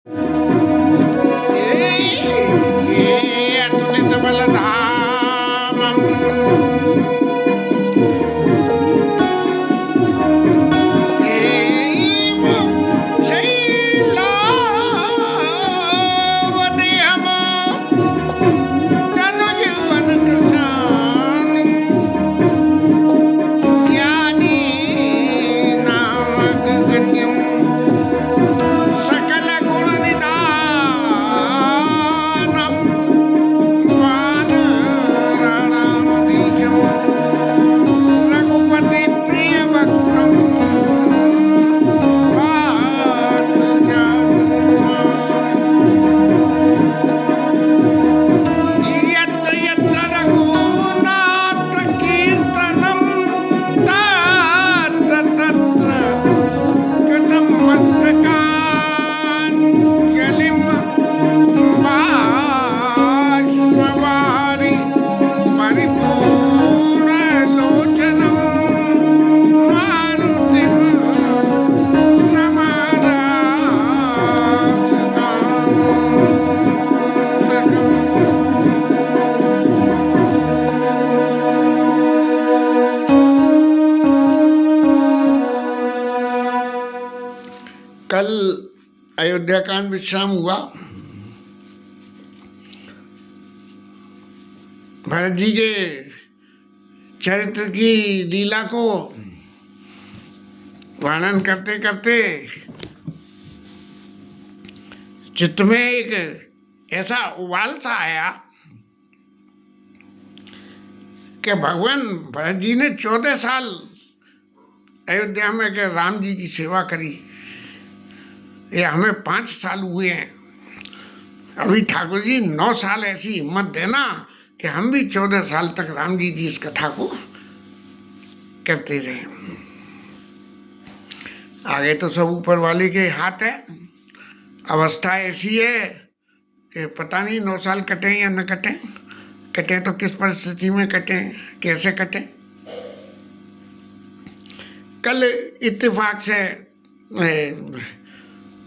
ये अतुलित बलधामम् हेम शैलावदेहम् धनुजवन कृशानम् ज्ञानी नामगगन्यम् सकल गुण निधानम् वानराणामधीशम् रघुपति प्रिय भक्तम् वात जातम् यत्र यत्र रघुनाथ कीर्तनम् तत्र तत्र कृतं मस्तकाञ्जलिं बाष्पवारि परिपूर्णलोचनं मारुतिं कल अयोध्या कांड विश्राम हुआ। भरत जी के चरित्र की लीला को वर्णन करते करते चित्त में एक ऐसा उबाल सा आया कि भगवान भरत जी ने 14 साल अयोध्या में के राम जी की सेवा करी। ये हमें 5 साल हुए हैं। अभी ठाकुर जी 9 साल ऐसी हिम्मत देना कि हम भी 14 साल तक राम जी की इस कथा को करते रहे। आगे तो सब ऊपर वाले के हाथ है। अवस्था ऐसी है कि पता नहीं 9 साल कटे या न कटे। कटे तो किस परिस्थिति में कटे, कैसे कटे। कल इत्तेफाक से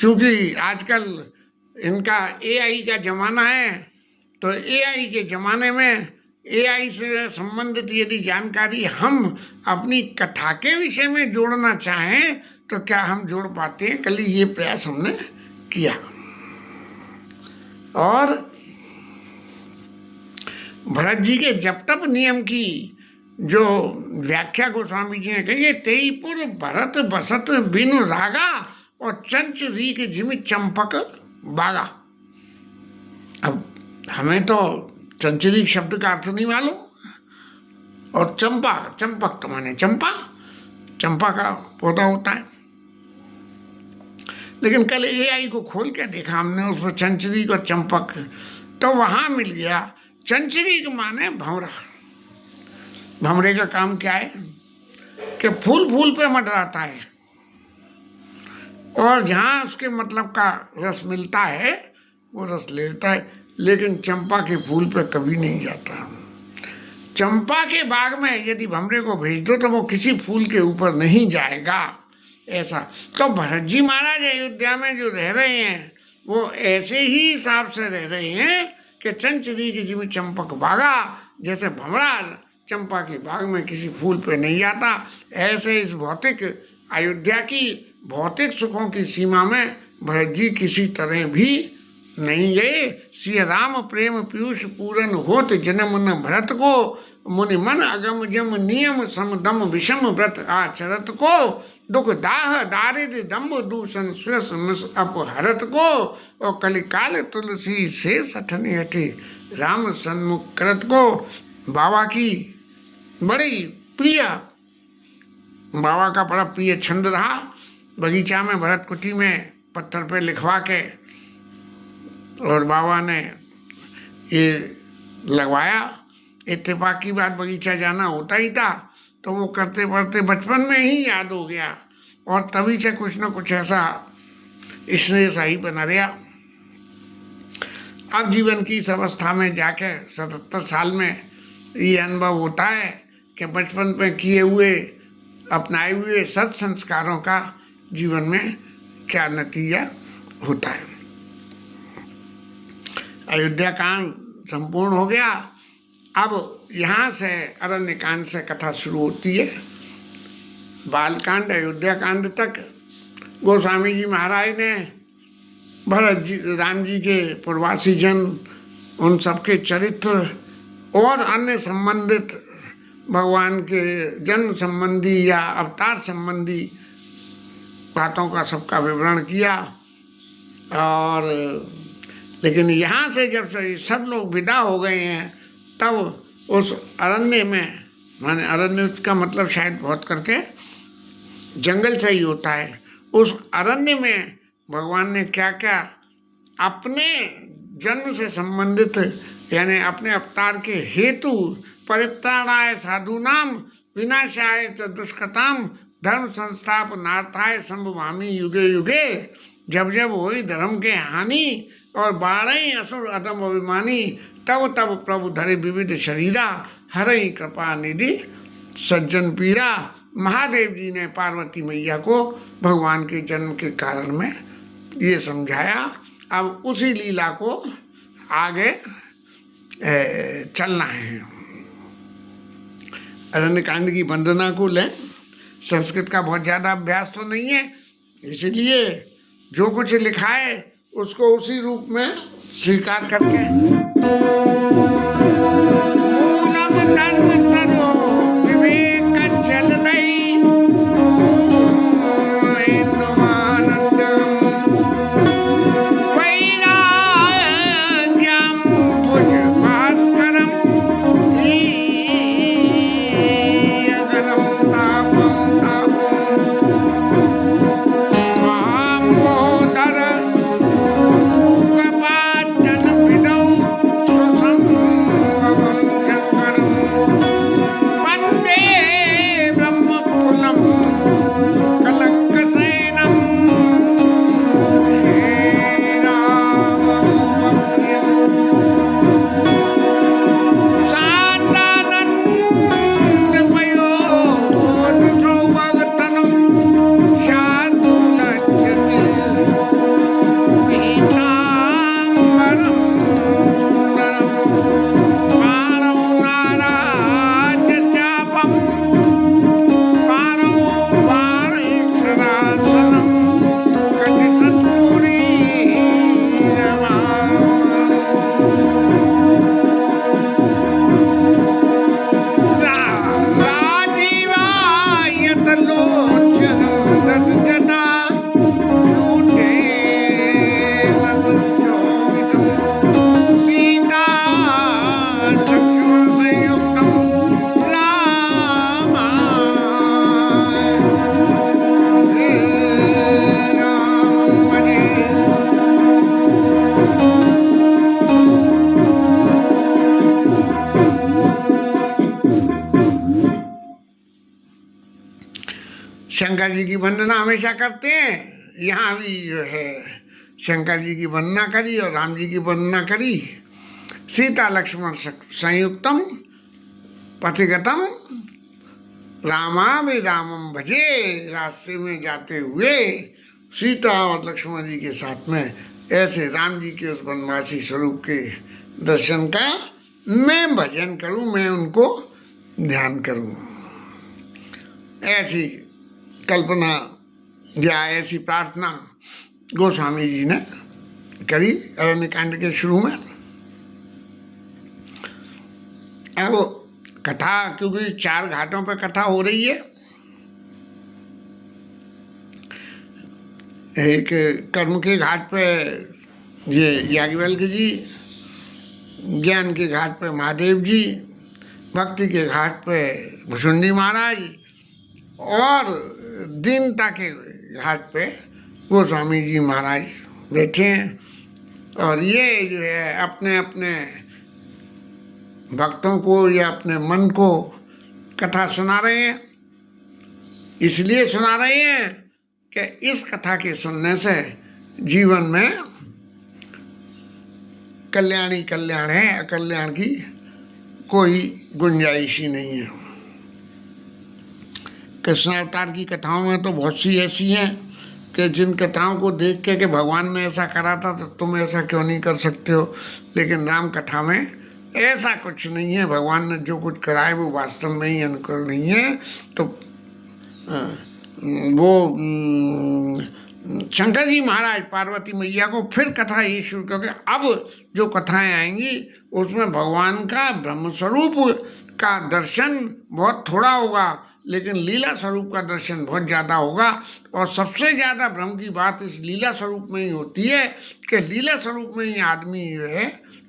चूँकि आजकल इनका एआई का ज़माना है, तो एआई के ज़माने में एआई से संबंधित यदि जानकारी हम अपनी कथा के विषय में जोड़ना चाहें तो क्या हम जोड़ पाते हैं। कल ये प्रयास हमने किया और भरत जी के जप तप नियम की जो व्याख्या गोस्वामी जी ने कही है, तेईपुर भरत बसत बिनु रागा और चंच रीक जिमि चंपक बागा। अब हमें तो चंचरीक शब्द का अर्थ नहीं मालूम, और चंपा, चंपक तो माने चंपा, चंपा का पौधा होता है। लेकिन कल एआई को खोल के देखा हमने, उसमें चंचरीक और चंपक, तो वहाँ मिल गया चंचरीक माने भंवरा। भंवरे का काम क्या है कि फूल फूल पे मंडराता है और जहाँ उसके मतलब का रस मिलता है वो रस लेता है, लेकिन चंपा के फूल पे कभी नहीं जाता। चंपा के बाग में यदि भंवरे को भेज दो तो वो किसी फूल के ऊपर नहीं जाएगा। ऐसा तो भरत जी महाराज अयोध्या में जो रह रहे हैं वो ऐसे ही हिसाब से रह रहे हैं कि चंचरी की जिमी चंपक बागा, जैसे भंवरा चंपा के बाग में किसी फूल पे नहीं जाता, ऐसे इस भौतिक अयोध्या की भौतिक सुखों की सीमा में भरत जी किसी तरह भी नहीं गए। श्री राम प्रेम पीयूष पूरन होत जन्म न भरत को, मुनि मन अगम जम नियम समदम विषम व्रत आचरत को, दुख दाह दारिद्र दम्भ दूषण स्वेस मिस अपहरत को, और कलिकाल तुलसी से सठने हटे राम सन्मुख करत को। बाबा की बड़ी प्रिय, बाबा का बड़ा प्रिय छंद रहा। बगीचा में भरत कुटी में पत्थर पे लिखवा के और बाबा ने ये लगवाया। इत्तेफाक की बात, बगीचा जाना होता ही था, तो वो करते पढ़ते बचपन में ही याद हो गया और तभी से कुछ न कुछ ऐसा स्नेह सा ही बना रहा। अब जीवन की इस अवस्था में जाके 77 साल में ये अनुभव होता है कि बचपन में किए हुए अपनाए हुए सत् संस्कारों का जीवन में क्या नतीजा होता है। अयोध्या कांड संपूर्ण हो गया। अब यहाँ से अरण्य कांड से कथा शुरू होती है। बालकांड अयोध्या कांड तक गोस्वामी जी महाराज ने भरत जी, राम जी के प्रवासी जन, उन सबके चरित्र और अन्य संबंधित भगवान के जन्म संबंधी या अवतार संबंधी बातों का सबका विवरण किया। और लेकिन यहाँ से जब सब लोग विदा हो गए हैं, तब उस अरण्य में, माने अरण्य का मतलब शायद बहुत करके जंगल से ही होता है, उस अरण्य में भगवान ने क्या क्या अपने जन्म से संबंधित यानी अपने अवतार के हेतु परित्राणाय साधूनाम विनाशाय च दुष्कृताम धर्म संस्थापनार्थाय संभवामि युगे युगे, जब जब वही धर्म के हानि और बाढ़ असुर अधम अभिमानी, तब तब प्रभु धरे विविध शरीरा हरई कृपा निधि सज्जन पीरा। महादेव जी ने पार्वती मैया को भगवान के जन्म के कारण में ये समझाया। अब उसी लीला को आगे चलना है। अरण्य कांड की वंदना को लें। संस्कृत का बहुत ज़्यादा अभ्यास तो नहीं है, इसलिए जो कुछ लिखा है उसको उसी रूप में स्वीकार करके मूलम धर्म तरो विवेक जलदई शंकर जी की वंदना हमेशा करते हैं। यहाँ भी जो है शंकर जी की वंदना करी और राम जी की वंदना करी। सीता लक्ष्मण संयुक्तम पथिगतम रामावि रामम भजे, रास्ते में जाते हुए सीता और लक्ष्मण जी के साथ में ऐसे राम जी के उस वनवासी स्वरूप के दर्शन का मैं भजन करूं, मैं उनको ध्यान करूं। ऐसी कल्पना या ऐसी प्रार्थना गोस्वामी जी ने करी अरण्य कांड के शुरू में। अब कथा, क्योंकि 4 घाटों पर कथा हो रही है। एक कर्म के घाट पे ये याज्ञवल्क्य जी, ज्ञान के घाट पे महादेव जी, भक्ति के घाट पे भुसुंडी महाराज और दीनता के घाट पे गोस्वामी जी महाराज बैठे हैं। और ये जो है अपने अपने भक्तों को या अपने मन को कथा सुना रहे हैं। इसलिए सुना रहे हैं कि इस कथा के सुनने से जीवन में कल्याण ही कल्याण है, अकल्याण की कोई गुंजाइश ही नहीं है। कृष्ण अवतार की कथाओं में तो बहुत सी ऐसी हैं कि जिन कथाओं को देख के कि भगवान ने ऐसा करा था तो तुम ऐसा क्यों नहीं कर सकते हो। लेकिन राम कथा में ऐसा कुछ नहीं है। भगवान ने जो कुछ करा है वो वास्तव में ही अनुकरणीय है। तो वो शंकर जी महाराज पार्वती मैया को फिर कथा ये शुरू करके अब जो कथाएं आएंगी उसमें भगवान का ब्रह्म स्वरूप का दर्शन बहुत थोड़ा होगा, लेकिन लीला स्वरूप का दर्शन बहुत ज़्यादा होगा। और सबसे ज़्यादा भ्रम की बात इस लीला स्वरूप में ही होती है कि लीला स्वरूप में ही आदमी जो है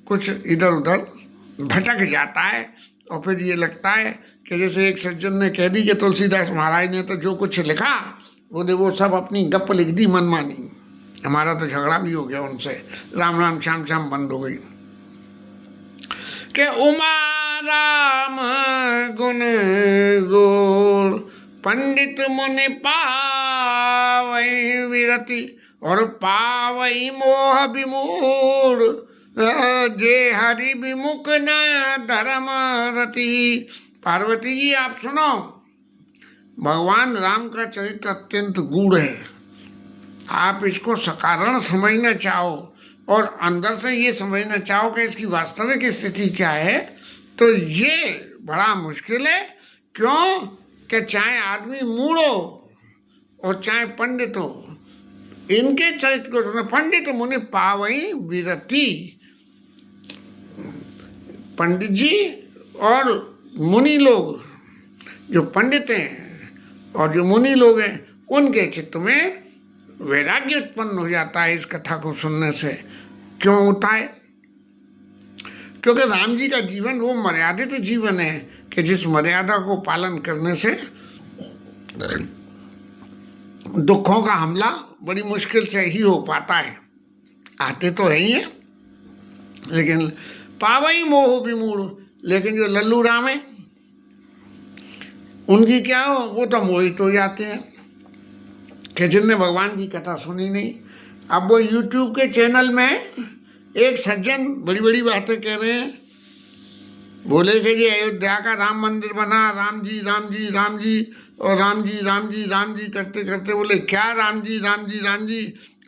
कुछ इधर उधर भटक जाता है। और फिर ये लगता है कि जैसे एक सज्जन ने कह दी कि तुलसीदास महाराज ने तो जो कुछ लिखा वो सब अपनी गप लिख दी मनमानी। हमारा तो झगड़ा भी हो गया उनसे, राम राम श्याम श्याम बंद हो गई। के उमा राम गुण गोर पंडित मुनि पावई विरति और पावई मोह विमूढ़ जे हरि विमुख न धर्म रति। पार्वती जी आप सुनो, भगवान राम का चरित्र अत्यंत गूढ़ है। आप इसको सकारण समझना चाहो और अंदर से ये समझना चाहो कि इसकी वास्तविक स्थिति क्या है, तो ये बड़ा मुश्किल है। क्यों कि चाहे आदमी मूढ़ हो और चाहे पंडित हो, इनके चरित्र को सुनो। पंडित मुनि पावई विरति, पंडित जी और मुनि लोग, जो पंडित हैं और जो मुनि लोग हैं, उनके चित्त में वैराग्य उत्पन्न हो जाता है इस कथा को सुनने से। क्यों होता है? क्योंकि राम जी का जीवन वो मर्यादित जीवन है कि जिस मर्यादा को पालन करने से दुखों का हमला बड़ी मुश्किल से ही हो पाता है। आते तो है ही है, लेकिन पावई मोह विमूढ़। लेकिन जो लल्लू राम है उनकी क्या हो, वो तो मोहित हो जाते हैं कि जिनने भगवान की कथा सुनी नहीं। अब वो YouTube के चैनल में एक सज्जन बड़ी बड़ी बातें कह रहे हैं, बोले कि जी अयोध्या का राम मंदिर बना, राम जी राम जी राम जी और राम जी राम जी राम जी करते करते बोले क्या राम जी राम जी राम जी।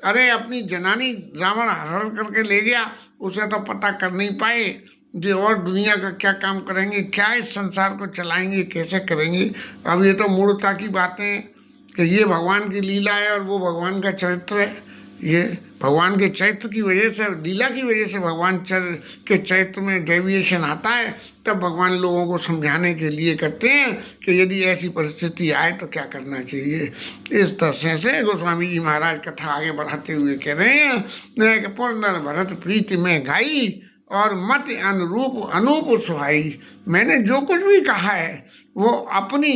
अरे अपनी जनानी रावण हरण करके ले गया, उसे तो पता कर नहीं पाए जी, और दुनिया का क्या काम करेंगे, क्या इस संसार को चलाएंगे, कैसे करेंगे। अब ये तो मूर्खता की बातें कि ये भगवान की लीला है और वो भगवान का चरित्र है। ये भगवान के चरित्र की वजह से, लीला की वजह से भगवान के चरित्र में डेविएशन आता है, तब भगवान लोगों को समझाने के लिए करते हैं कि यदि ऐसी परिस्थिति आए तो क्या करना चाहिए। इस तरह से गोस्वामी जी महाराज कथा आगे बढ़ाते हुए कह रहे हैं कि पुरंदर भरत प्रीति में गाई और मत अनुरूप अनूप सुहाई। मैंने जो कुछ भी कहा है वो अपनी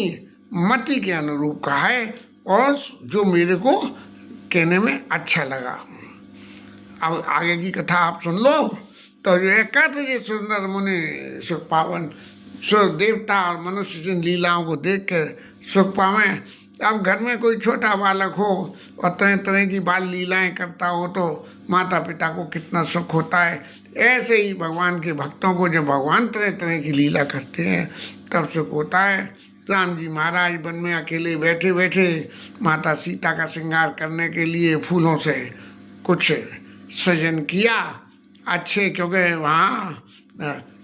मति के अनुरूप कहा है और जो मेरे को कहने में अच्छा लगा। अब आगे की कथा आप सुन लो। तो जो है कहते जी सुंदर मुनि सुख पावन, सो देवता और मनुष्य जिन लीलाओं को देख के सुख पावें। अब घर में कोई छोटा बालक हो और तरह तरह की बाल लीलाएं करता हो तो माता पिता को कितना सुख होता है। ऐसे ही भगवान के भक्तों को जब भगवान तरह तरह की लीला करते हैं तब सुख होता है। राम जी महाराज वन में अकेले बैठे बैठे माता सीता का श्रृंगार करने के लिए फूलों से कुछ सृजन किया अच्छे, क्योंकि वहाँ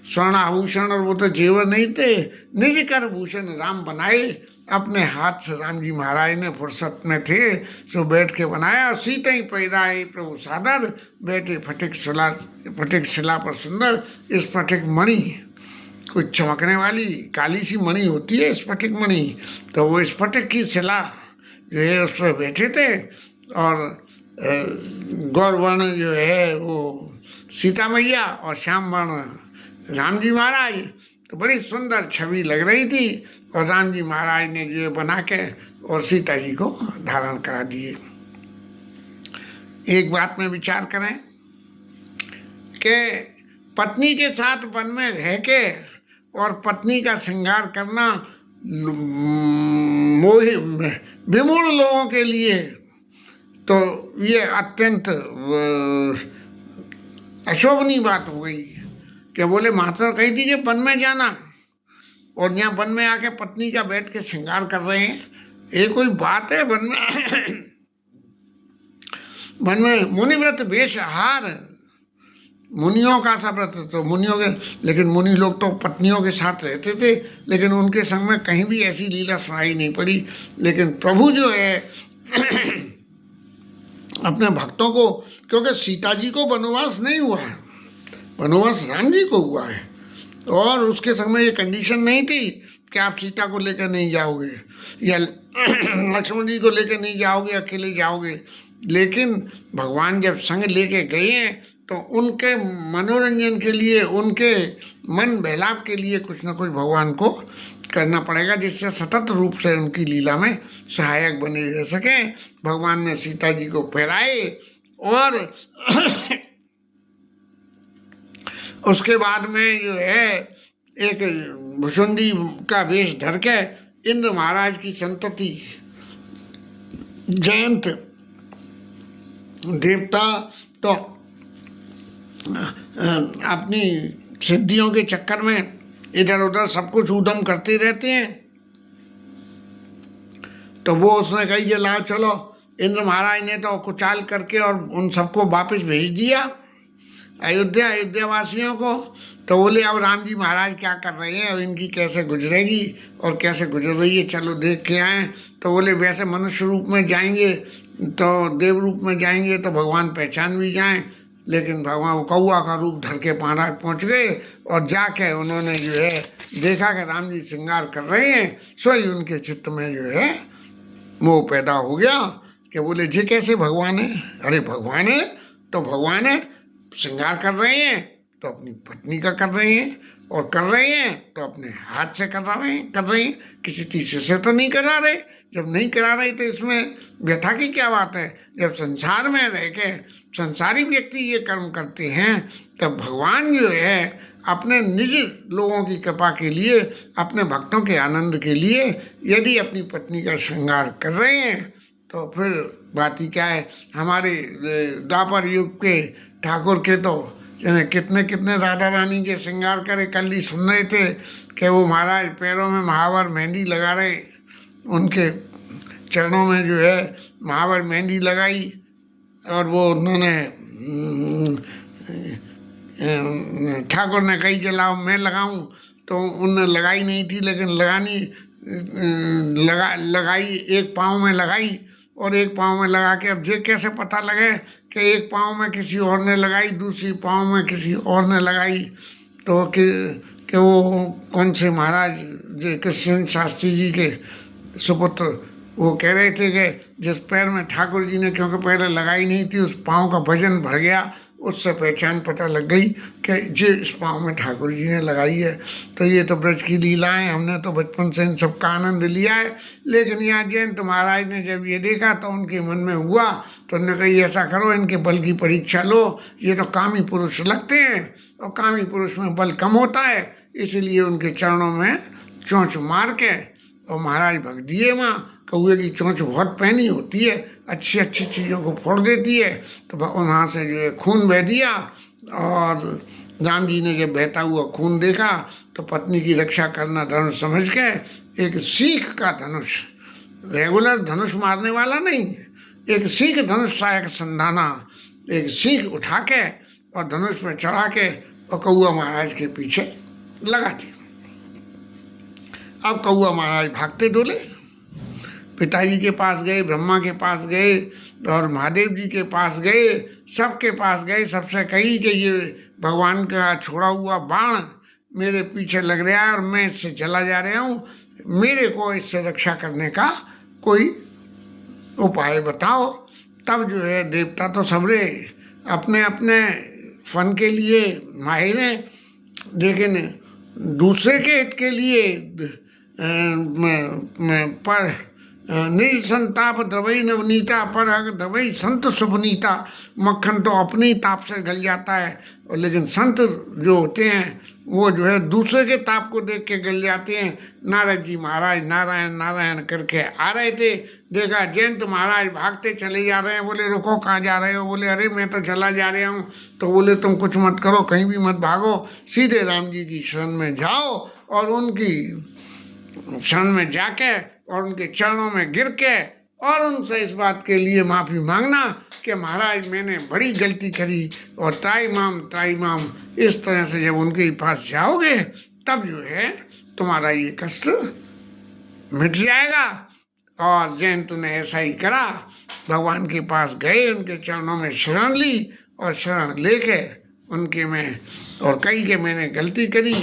स्वर्ण आभूषण और वो तो जेवर नहीं थे, निज कर भूषण राम बनाए। अपने हाथ से राम जी महाराज ने फुर्सत में थे सो बैठ के बनाया। सीता ही पैदाए प्रभु सादर, बैठे फटिक शिला पर सुंदर। स्फटिक मणि, कुछ चमकने वाली काली सी मणि होती है स्फटिक मणि, तो वो स्फटिक की शिला जो है उस पर बैठे थे। और गौरवर्ण जो है वो सीता मैया और श्याम वर्ण राम जी महाराज, तो बड़ी सुंदर छवि लग रही थी। और राम जी महाराज ने जो बना के और सीता जी को धारण करा दिए। एक बात में विचार करें कि पत्नी के साथ वन में रह के और पत्नी का श्रृंगार करना मोहि विमूढ़ लोगों के लिए तो ये अत्यंत अशोभनीय बात हो गई कि बोले माता कही थी कि वन में जाना और यहाँ वन में आके पत्नी का बैठ के श्रृंगार कर रहे हैं। ये कोई बात है? वन में वन में मुनिव्रत वेशहार, मुनियों का सा व्रत तो मुनियों के, लेकिन मुनि लोग तो पत्नियों के साथ रहते थे, लेकिन उनके संग में कहीं भी ऐसी लीला सुनाई नहीं पड़ी। लेकिन प्रभु जो है अपने भक्तों को, क्योंकि सीता जी को वनवास नहीं हुआ है, वनवास राम जी को हुआ है, और उसके संग में ये कंडीशन नहीं थी कि आप सीता को लेकर नहीं जाओगे या लक्ष्मण जी को लेकर नहीं जाओगे, अकेले जाओगे। लेकिन भगवान जब संग लेके गए हैं तो उनके मनोरंजन के लिए, उनके मन बहलाव के लिए कुछ न कुछ भगवान को करना पड़ेगा, जिससे सतत रूप से उनकी लीला में सहायक बने रह सके। भगवान ने सीता जी को फहराए और उसके बाद में जो है एक भुशुंडी का वेश धर के इंद्र महाराज की संतति जयंत देवता तो अपनी सिद्धियों के चक्कर में इधर उधर सब कुछ ऊधम करते रहते हैं। तो वो उसने कही कि लाओ चलो, इंद्र महाराज ने तो कुचाल करके और उन सबको वापस भेज दिया अयोध्या वासियों को। तो बोले अब राम जी महाराज क्या कर रहे हैं, अब इनकी कैसे गुजरेगी और कैसे गुजर रही है, चलो देख के आए। तो बोले वैसे मनुष्य रूप में जाएंगे तो देव रूप में जाएंगे तो भगवान पहचान भी जाएं, लेकिन भगवान वो कौआ का रूप धर के महाराज पहुँच गए और जाके उन्होंने जो है देखा कि राम जी श्रृंगार कर रहे हैं। सोई उनके चित्त में जो है मोह पैदा हो गया कि बोले जी कैसे भगवान है, अरे भगवान है तो भगवान है, श्रृंगार कर रहे हैं तो अपनी पत्नी का कर रहे हैं, और कर रहे हैं तो अपने हाथ से करा रहे हैं, किसी तीसरे से तो नहीं करा रहे। जब नहीं करा रहे तो इसमें व्यथा की क्या बात है। जब संसार में रह के संसारी व्यक्ति ये कर्म करते हैं तब भगवान जो है अपने निजी लोगों की कृपा के लिए, अपने भक्तों के आनंद के लिए यदि अपनी पत्नी का श्रृंगार कर रहे हैं तो फिर बात ही क्या है। हमारे द्वापर युग के ठाकुर के तो कितने कितने राधा रानी के श्रृंगार करे। कल ही सुन रहे थे कि वो महाराज पैरों में महावर मेहंदी लगा रहे, उनके चरणों में जो है महावर मेहंदी लगाई, और वो उन्होंने ठाकुर ने कही कि लाओ मैं लगाऊं, तो उनने लगाई नहीं थी, लेकिन लगाई एक पाँव में लगाई और एक पाँव में लगा के अब ये कैसे पता लगे कि एक पाँव में किसी और ने लगाई, दूसरी पाँव में किसी और ने लगाई। तो कि वो कौन से महाराज जो कृष्ण शास्त्री जी के सुपुत्र, वो कह रहे थे कि जिस पैर में ठाकुर जी ने क्योंकि पहले लगाई नहीं थी उस पाँव का वजन बढ़ गया, उससे पहचान पता लग गई कि जी इस पाँव में ठाकुर जी ने लगाई है। तो ये तो ब्रज की लीलाएं, हमने तो बचपन से इन सब का आनंद लिया है। लेकिन यहाँ जयंत महाराज ने जब ये देखा तो उनके मन में हुआ, तो उन्होंने कही ऐसा करो इनके बल की परीक्षा लो, ये तो कामी पुरुष लगते हैं और कामी पुरुष में बल कम होता है, इसलिए उनके चरणों में चोंच मार के और महाराज भग दिए। वहाँ कौए की चोंच बहुत पैनी होती है, अच्छी अच्छी चीज़ों को फोड़ देती है। तो वहाँ से जो है खून बह दिया, और राम जी ने जब बहता हुआ खून देखा तो पत्नी की रक्षा करना धनुष समझ के एक सीख का धनुष, रेगुलर धनुष मारने वाला नहीं, एक सीख धनुष सहायक संधाना, एक सीख उठा के और धनुष पर चढ़ा के और कौआ महाराज के पीछे लगा दिया। अब कौआ महाराज भागते डोले, पिताजी के पास गए, ब्रह्मा के पास गए और महादेव जी के पास गए, सबके पास गए, सबसे कही कि ये भगवान का छोड़ा हुआ बाण मेरे पीछे लग रहा है और मैं इससे चला जा रहा हूँ, मेरे को इससे रक्षा करने का कोई उपाय बताओ। तब जो है देवता तो सबरे अपने अपने फन के लिए माहिर हैं, लेकिन दूसरे के हित के लिए पर निज संताप द्रवई नवनीता, पर अगर द्रवई संत शुभनीता। मक्खन तो अपने ही ताप से गल जाता है, और लेकिन संत जो होते हैं वो जो है दूसरे के ताप को देख के गल जाते हैं। नारद जी महाराज नारायण नारायण करके आ रहे थे, देखा जयंत महाराज भागते चले जा रहे हैं। बोले रुको कहाँ जा रहे हो? बोले अरे मैं तो चला जा रहा हूँ। तो बोले तुम कुछ मत करो, कहीं भी मत भागो, सीधे राम जी की शरण में जाओ और उनकी शरण में जाके और उनके चरणों में गिर के और उनसे इस बात के लिए माफ़ी मांगना कि महाराज मैंने बड़ी गलती करी, और त्राई माम इस तरह से जब उनके पास जाओगे तब जो है तुम्हारा ये कष्ट मिट जाएगा। और जयंत ने ऐसा ही करा, भगवान के पास गए, उनके चरणों में शरण ली, और शरण लेके उनके में और कही कि मैंने गलती करी।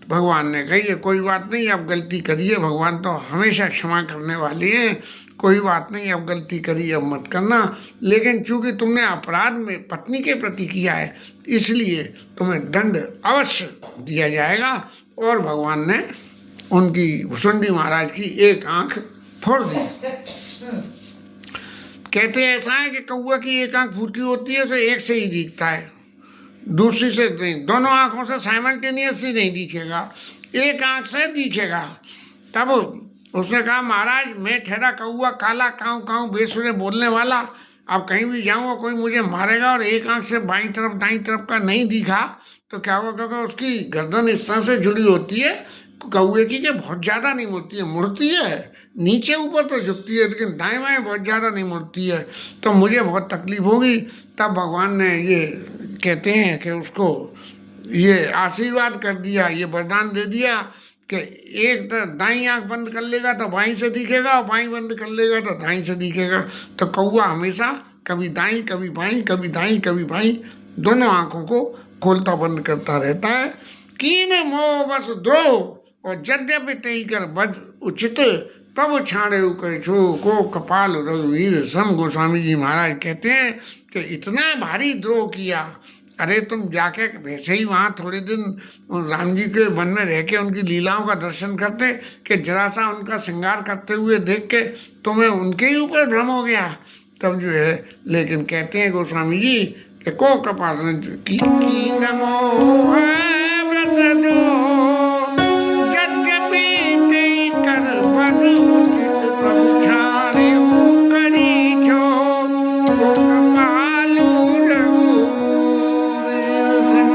भगवान ने कही कोई बात नहीं, अब गलती करिए, भगवान तो हमेशा क्षमा करने वाले हैं, कोई बात नहीं, अब गलती करी अब मत करना, लेकिन चूंकि तुमने अपराध में पत्नी के प्रति किया है इसलिए तुम्हें दंड अवश्य दिया जाएगा। और भगवान ने उनकी भुसुंडी महाराज की एक आंख फोड़ दी। कहते हैं ऐसा है कि कौआ की एक आंख फूटी होती है तो एक से ही दिखता है, दूसरी से नहीं, दोनों आंखों से साइमल्टेनियसली नहीं दिखेगा, एक आंख से दिखेगा। तब उसने कहा महाराज मैं ठहरा कौआ काला काऊ काऊ बेसुरे बोलने वाला, अब कहीं भी जाऊँगा कोई मुझे मारेगा और एक आंख से बाईं तरफ दाईं तरफ का नहीं दिखा तो क्या होगा, क्योंकि उसकी गर्दन इस तरह से जुड़ी होती है कौए की कि बहुत ज़्यादा नहीं मुड़ती है, मुड़ती है नीचे ऊपर तो झुकती है लेकिन दाएं बाएं बहुत ज़्यादा नहीं मुड़ती है, तो मुझे बहुत तकलीफ होगी। तब भगवान ने ये कहते हैं कि उसको ये आशीर्वाद कर दिया, ये वरदान दे दिया कि एक दाईं आंख बंद कर लेगा तो बाईं से दिखेगा और बाईं बंद कर लेगा तो दाईं से दिखेगा। तो कौआ हमेशा कभी दाईं कभी बाईं, कभी दाईं कभी बाईं दोनों आंखों को खोलता बंद करता रहता है। कीन मोह बस द्रोह और यद्यपि तई कर बद उचित तब छाड़े उकर छो को कपाल रघुवीर सम। गोस्वामी जी महाराज कहते हैं कि इतना भारी द्रोह किया, अरे तुम जाके वैसे ही वहाँ थोड़े दिन राम जी के वन में रह के उनकी लीलाओं का दर्शन करते कि जरा सा उनका श्रृंगार करते हुए देख के तुम्हें उनके ही ऊपर भ्रम हो गया, तब जो है। लेकिन कहते हैं गोस्वामी जी कि को कपाल की नमो व्रत दो यद्यपि तई कर बद उचित प्रभु छाड़े करी छो को कपालू रघुवीर सम।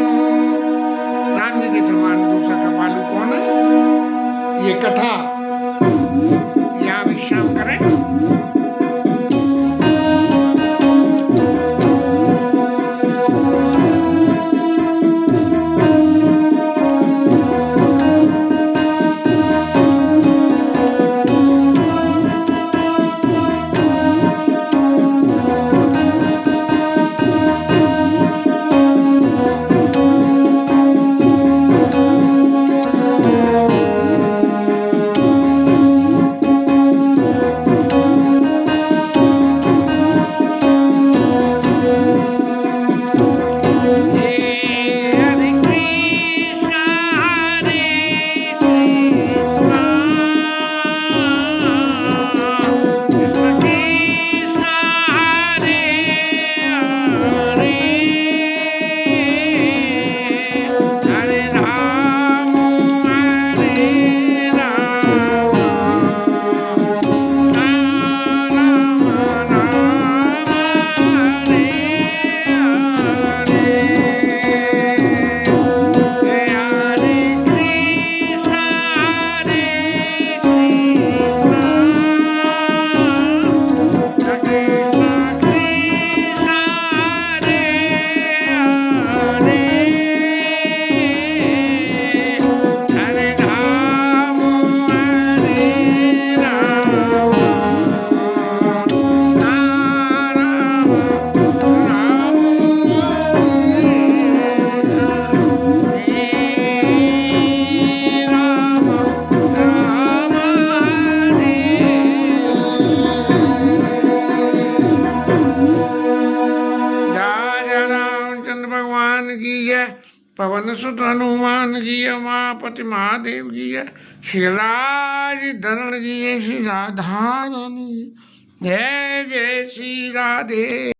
राम जी के समान दूसरा कपालू कौन है, ये कथा यहाँ विश्राम करें। पवन सुत हनुमान की उमापति महादेव की जय। श्री राज धरण जी श्री राधा रानी जय जय श्री राधे।